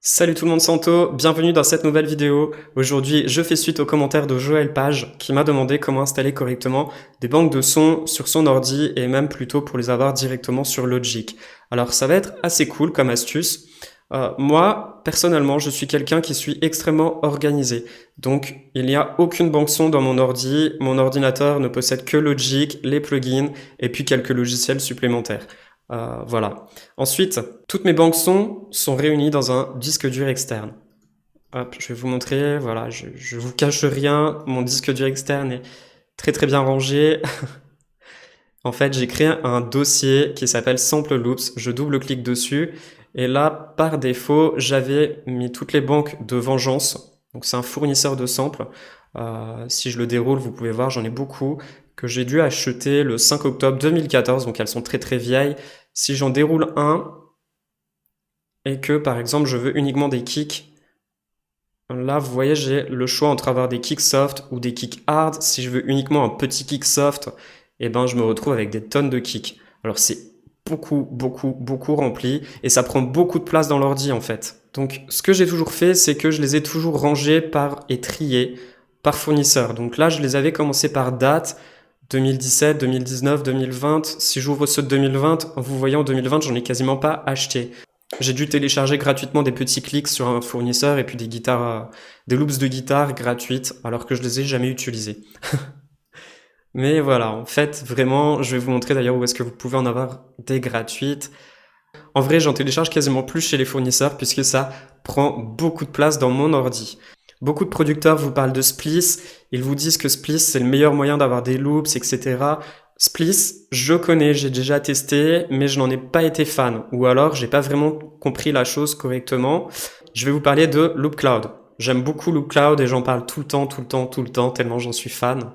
Salut tout le monde, Santo, bienvenue dans cette nouvelle vidéo. Aujourd'hui, je fais suite aux commentaires de Joël Page qui m'a demandé comment installer correctement des banques de sons sur son ordi et même plutôt pour les avoir directement sur Logic. Alors ça va être assez cool comme astuce. Moi, personnellement, je suis quelqu'un qui suis extrêmement organisé. Donc, il n'y a aucune banque son dans mon ordi. Mon ordinateur ne possède que Logic, les plugins et puis quelques logiciels supplémentaires. Voilà. Ensuite, toutes mes banques son sont réunies dans un disque dur externe. Hop, je vais vous montrer. Voilà, je vous cache rien. Mon disque dur externe est très très bien rangé. En fait, j'ai créé un dossier qui s'appelle Sample Loops. Je double-clique dessus. Et là, par défaut, j'avais mis toutes les banques de Vengeance. Donc, c'est un fournisseur de samples. Si je le déroule, vous pouvez voir, j'en ai beaucoup que j'ai dû acheter le 5 octobre 2014. Donc, elles sont très très vieilles. Si j'en déroule un et que, par exemple, je veux uniquement des kicks, là, vous voyez, j'ai le choix entre avoir des kicks soft ou des kicks hard. Si je veux uniquement un petit kick soft, eh ben, je me retrouve avec des tonnes de kicks. Alors, c'est beaucoup rempli et ça prend beaucoup de place dans l'ordi, en fait. Donc, ce que j'ai toujours fait, c'est que je les ai toujours rangés et triés par fournisseur. Donc là, je les avais commencé par date. 2017, 2019, 2020. Si j'ouvre ceux de 2020, vous voyez, en 2020, j'en ai quasiment pas acheté. J'ai dû télécharger gratuitement des petits clics sur un fournisseur et puis des guitares, des loops de guitare gratuites, alors que je les ai jamais utilisées. Mais voilà, en fait, vraiment, je vais vous montrer d'ailleurs où est-ce que vous pouvez en avoir des gratuites. En vrai, j'en télécharge quasiment plus chez les fournisseurs puisque ça prend beaucoup de place dans mon ordi. Beaucoup de producteurs vous parlent de Splice, ils vous disent que Splice c'est le meilleur moyen d'avoir des loops, etc. Splice, je connais, j'ai déjà testé, mais je n'en ai pas été fan, ou alors j'ai pas vraiment compris la chose correctement. Je vais vous parler de Loop Cloud. J'aime beaucoup Loop Cloud et j'en parle tout le temps, tellement j'en suis fan.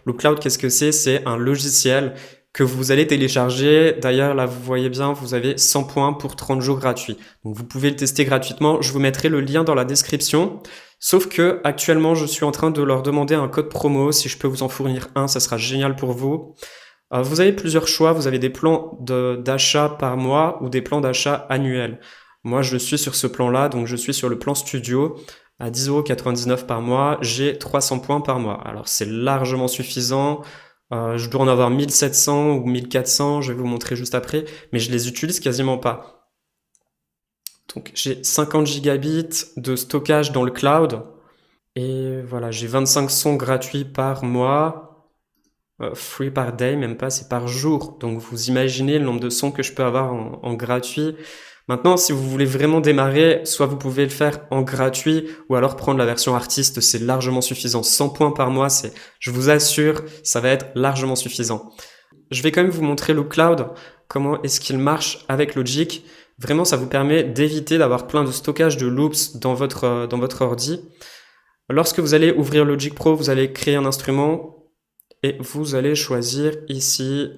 Loop Cloud, qu'est-ce que c'est? C'est un logiciel que vous allez télécharger. D'ailleurs, là, vous voyez bien, vous avez 100 points pour 30 jours gratuits. Donc, vous pouvez le tester gratuitement. Je vous mettrai le lien dans la description. Sauf que, actuellement, je suis en train de leur demander un code promo. Si je peux vous en fournir un, ça sera génial pour vous. Vous avez plusieurs choix. Vous avez des plans d'achat par mois ou des plans d'achat annuels. Moi, je suis sur ce plan-là, donc je suis sur le plan studio à 10,99 € par mois. J'ai 300 points par mois. Alors, c'est largement suffisant. Je dois en avoir 1700 ou 1400, je vais vous montrer juste après, mais je les utilise quasiment pas. Donc j'ai 50 gigabits de stockage dans le cloud, et voilà, j'ai 25 sons gratuits par mois, free par day, même pas, c'est par jour. Donc vous imaginez le nombre de sons que je peux avoir en gratuit. Maintenant, si vous voulez vraiment démarrer, soit vous pouvez le faire en gratuit ou alors prendre la version artiste, c'est largement suffisant. 100 points par mois, je vous assure, ça va être largement suffisant. Je vais quand même vous montrer Loop Cloud, comment est-ce qu'il marche avec Logic. Vraiment, ça vous permet d'éviter d'avoir plein de stockage de loops dans votre ordi. Lorsque vous allez ouvrir Logic Pro, vous allez créer un instrument et vous allez choisir ici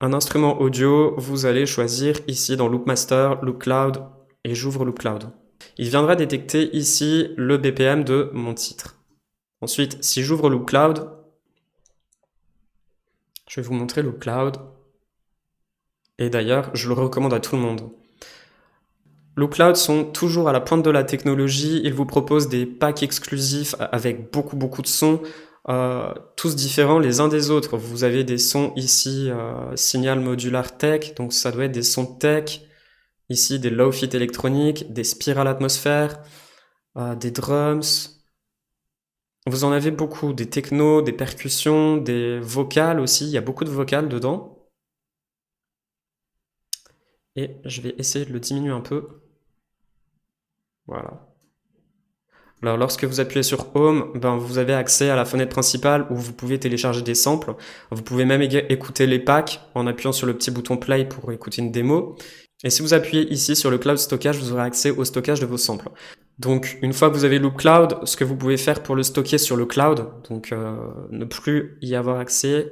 un instrument audio, vous allez choisir ici dans Loop Master, Loop Cloud, et j'ouvre Loop Cloud. Il viendra détecter ici le BPM de mon titre. Ensuite, si j'ouvre Loop Cloud, je vais vous montrer Loop Cloud. Et d'ailleurs, je le recommande à tout le monde. Loop Cloud sont toujours à la pointe de la technologie. Ils vous proposent des packs exclusifs avec beaucoup de sons. Tous différents les uns des autres. Vous avez des sons ici, Signal Modular Tech, donc ça doit être des sons tech. Ici, des low-fit électroniques, des spirales atmosphères, des drums. Vous en avez beaucoup, des technos, des percussions, des vocales aussi. Il y a beaucoup de vocales dedans. Et je vais essayer de le diminuer un peu. Voilà. Alors lorsque vous appuyez sur Home, ben, vous avez accès à la fenêtre principale où vous pouvez télécharger des samples. Vous pouvez même écouter les packs en appuyant sur le petit bouton Play pour écouter une démo. Et si vous appuyez ici sur le Cloud Stockage, vous aurez accès au stockage de vos samples. Donc une fois que vous avez Loop Cloud, ce que vous pouvez faire pour le stocker sur le cloud, donc ne plus y avoir accès.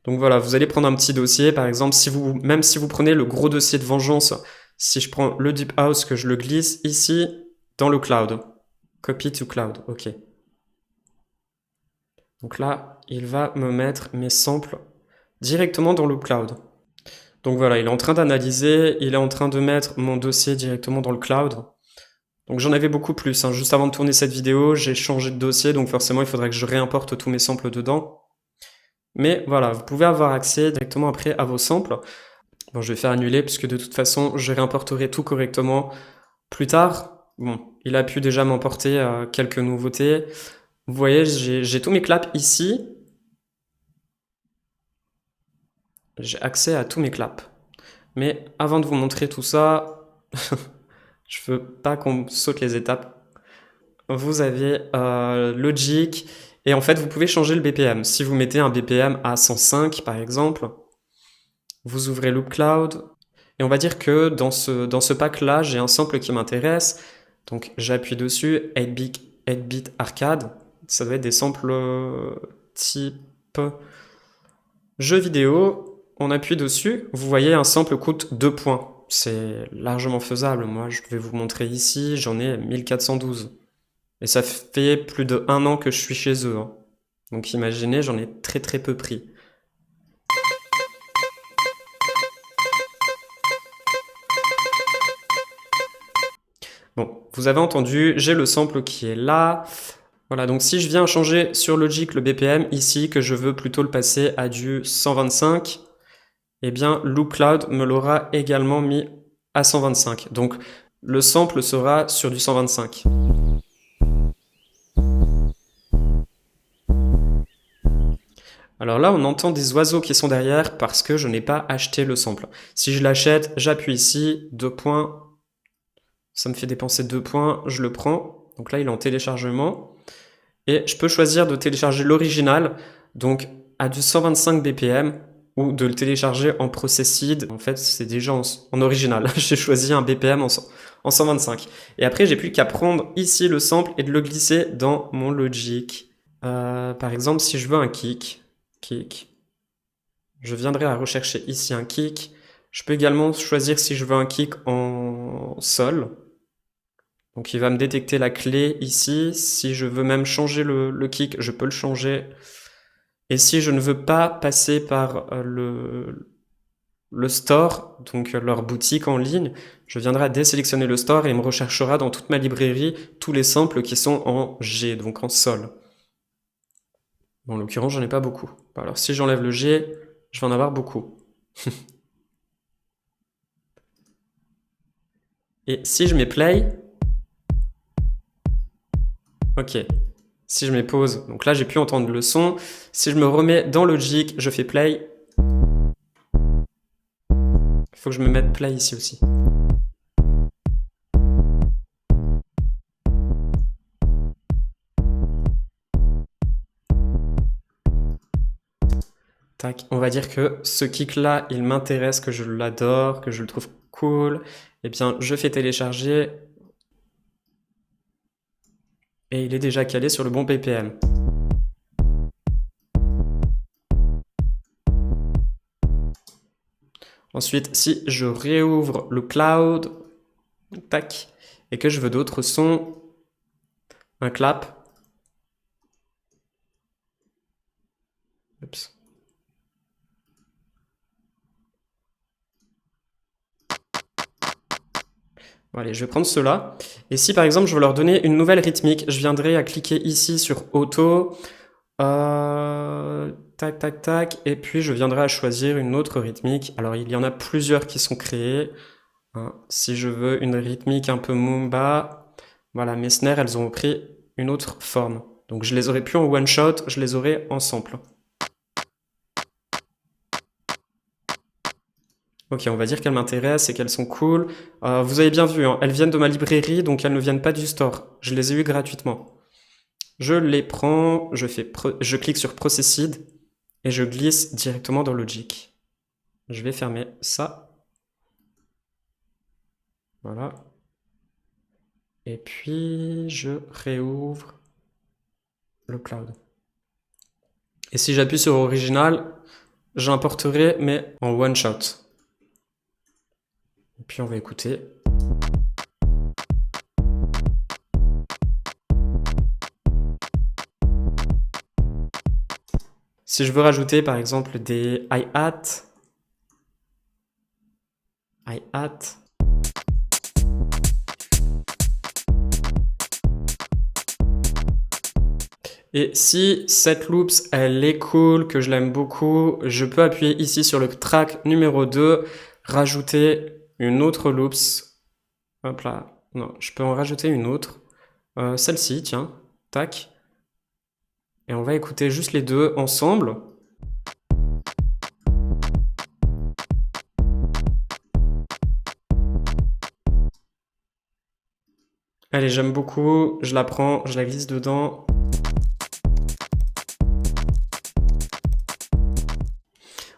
Donc voilà, vous allez prendre un petit dossier, par exemple, même si vous prenez le gros dossier de Vengeance, si je prends le Deep House, que je le glisse ici dans le cloud. Copy to cloud, ok. Donc là, il va me mettre mes samples directement dans le cloud. Donc voilà, il est en train d'analyser, il est en train de mettre mon dossier directement dans le cloud. Donc j'en avais beaucoup plus, hein. Juste avant de tourner cette vidéo, j'ai changé de dossier, donc forcément il faudrait que je réimporte tous mes samples dedans. Mais voilà, vous pouvez avoir accès directement après à vos samples. Bon, je vais faire annuler, puisque de toute façon, je réimporterai tout correctement plus tard. Bon, il a pu déjà m'emporter quelques nouveautés. Vous voyez, j'ai tous mes claps ici. J'ai accès à tous mes claps. Mais avant de vous montrer tout ça, je veux pas qu'on saute les étapes. Vous avez Logic, et en fait, vous pouvez changer le BPM. Si vous mettez un BPM à 105, par exemple, vous ouvrez Loop Cloud, et on va dire que dans ce pack-là, j'ai un sample qui m'intéresse. Donc j'appuie dessus, 8-bit arcade. Ça doit être des samples type jeu vidéo. On appuie dessus. Vous voyez, un sample coûte 2 points. C'est largement faisable. Moi, je vais vous montrer ici. J'en ai 1412. Et ça fait plus de 1 an que je suis chez eux, hein. Donc imaginez, j'en ai très très peu pris. Bon, vous avez entendu, j'ai le sample qui est là. Voilà, donc si je viens changer sur Logic le BPM ici, que je veux plutôt le passer à du 125, eh bien Loop Cloud me l'aura également mis à 125. Donc le sample sera sur du 125. Alors là, on entend des oiseaux qui sont derrière parce que je n'ai pas acheté le sample. Si je l'achète, j'appuie ici, 2 points. Ça me fait dépenser 2 points, je le prends. Donc là, il est en téléchargement. Et je peux choisir de télécharger l'original, donc à du 125 BPM, ou de le télécharger en processed. En fait, c'est déjà en original. J'ai choisi un BPM en 125. Et après, j'ai plus qu'à prendre ici le sample et de le glisser dans mon Logic. Par exemple, si je veux un kick, je viendrai à rechercher ici un kick. Je peux également choisir si je veux un kick en sol. Donc il va me détecter la clé ici. Si je veux même changer le kick, je peux le changer. Et si je ne veux pas passer par le store, donc leur boutique en ligne, je viendrai à désélectionner le store et il me recherchera dans toute ma librairie tous les samples qui sont en G, donc en sol. Bon, en l'occurrence, j'en ai pas beaucoup. Alors si j'enlève le G, je vais en avoir beaucoup. Et si je mets play, ok. Si je mets pause, donc là j'ai pu entendre le son. Si je me remets dans Logic, je fais play. Il faut que je me mette play ici aussi. Tac, on va dire que ce kick là, il m'intéresse, que je l'adore, que je le trouve cool. Eh bien, je fais télécharger. Et il est déjà calé sur le bon BPM. Ensuite, si je réouvre le cloud, tac, et que je veux d'autres sons, un clap. Oups. Bon, allez, je vais prendre ceux-là. Et si par exemple je veux leur donner une nouvelle rythmique, je viendrai à cliquer ici sur Auto, tac, tac, tac, et puis je viendrai à choisir une autre rythmique. Alors il y en a plusieurs qui sont créés. Hein. Si je veux une rythmique un peu Mumba, voilà, mes snares, elles ont pris une autre forme. Donc je les aurais plus en one shot, je les aurais en sample. Ok, on va dire qu'elles m'intéressent et qu'elles sont cool. Vous avez bien vu, hein, elles viennent de ma librairie, donc elles ne viennent pas du store. Je les ai eues gratuitement. Je les prends, je clique sur Processed et je glisse directement dans Logic. Je vais fermer ça. Voilà. Et puis, je réouvre le cloud. Et si j'appuie sur Original, j'importerai, mais en one shot. Et puis, on va écouter. Si je veux rajouter, par exemple, des hi-hats, Et si cette loops, elle est cool, que je l'aime beaucoup, je peux appuyer ici sur le track numéro 2, rajouter une autre loops. Hop là, non, je peux en rajouter une autre. Celle-ci, tiens, tac. Et on va écouter juste les deux ensemble. Allez, j'aime beaucoup, je la prends, je la glisse dedans.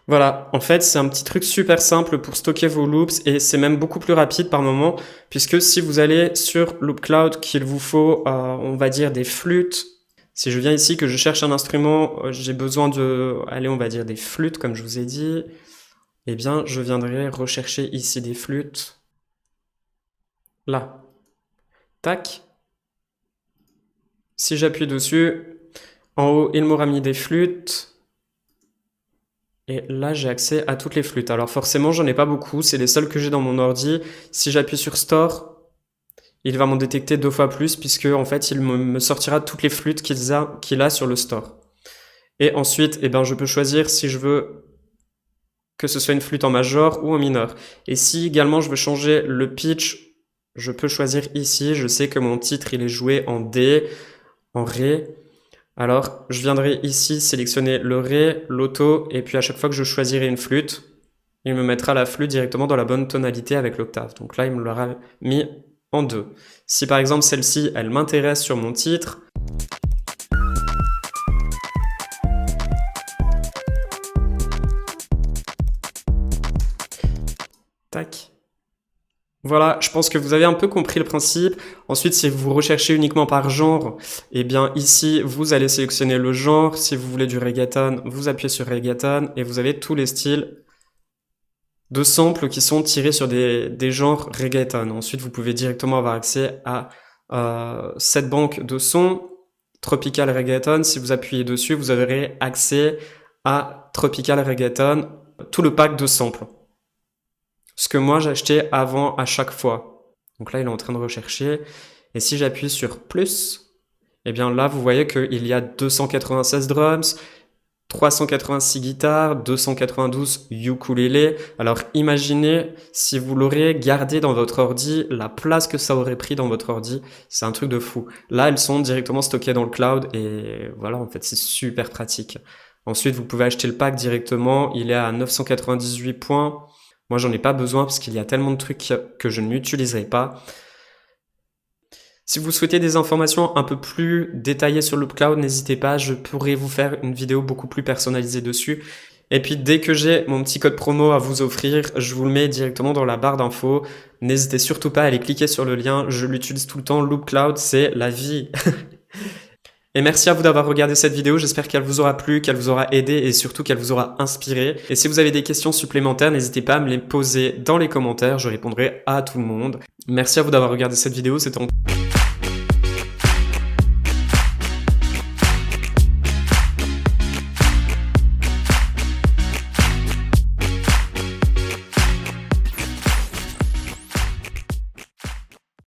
Voilà, en fait, c'est un petit truc super simple pour stocker vos loops et c'est même beaucoup plus rapide par moment puisque si vous allez sur Loop Cloud qu'il vous faut, on va dire des flûtes. Si je viens ici que je cherche un instrument, j'ai besoin de, allez, on va dire des flûtes comme je vous ai dit. Eh bien, je viendrai rechercher ici des flûtes. Là. Tac. Si j'appuie dessus, en haut, il m'aura mis des flûtes. Et là, j'ai accès à toutes les flûtes. Alors forcément, j'en ai pas beaucoup, c'est les seules que j'ai dans mon ordi. Si j'appuie sur Store, il va m'en détecter 2 fois plus, puisque en fait, il me sortira toutes les flûtes qu'il a sur le Store. Et ensuite, eh ben, je peux choisir si je veux que ce soit une flûte en major ou en mineur. Et si également je veux changer le pitch, je peux choisir ici. Je sais que mon titre, il est joué en D, en Ré. Alors, je viendrai ici sélectionner le Ré, l'auto, et puis à chaque fois que je choisirai une flûte, il me mettra la flûte directement dans la bonne tonalité avec l'octave. Donc là, il me l'aura mis en 2. Si par exemple celle-ci, elle m'intéresse sur mon titre, tac. Voilà, je pense que vous avez un peu compris le principe. Ensuite, si vous recherchez uniquement par genre, eh bien ici, vous allez sélectionner le genre. Si vous voulez du reggaeton, vous appuyez sur reggaeton et vous avez tous les styles de samples qui sont tirés sur des genres reggaeton. Ensuite, vous pouvez directement avoir accès à cette banque de sons Tropical Reggaeton. Si vous appuyez dessus, vous aurez accès à Tropical Reggaeton, tout le pack de samples. Ce que moi j'achetais avant à chaque fois. Donc là, il est en train de rechercher. Et si j'appuie sur plus, eh bien là, vous voyez qu'il y a 296 drums, 386 guitares, 292 ukulélés. Alors imaginez si vous l'aurez gardé dans votre ordi, la place que ça aurait pris dans votre ordi, c'est un truc de fou. Là, elles sont directement stockées dans le cloud et voilà, en fait, c'est super pratique. Ensuite, vous pouvez acheter le pack directement, il est à 998 points. Moi, j'en ai pas besoin parce qu'il y a tellement de trucs que je n'utiliserai pas. Si vous souhaitez des informations un peu plus détaillées sur Loop Cloud, n'hésitez pas, je pourrai vous faire une vidéo beaucoup plus personnalisée dessus. Et puis dès que j'ai mon petit code promo à vous offrir, je vous le mets directement dans la barre d'infos. N'hésitez surtout pas à aller cliquer sur le lien, je l'utilise tout le temps, Loop Cloud, c'est la vie. Et merci à vous d'avoir regardé cette vidéo, j'espère qu'elle vous aura plu, qu'elle vous aura aidé et surtout qu'elle vous aura inspiré. Et si vous avez des questions supplémentaires, n'hésitez pas à me les poser dans les commentaires, je répondrai à tout le monde. Merci à vous d'avoir regardé cette vidéo, c'était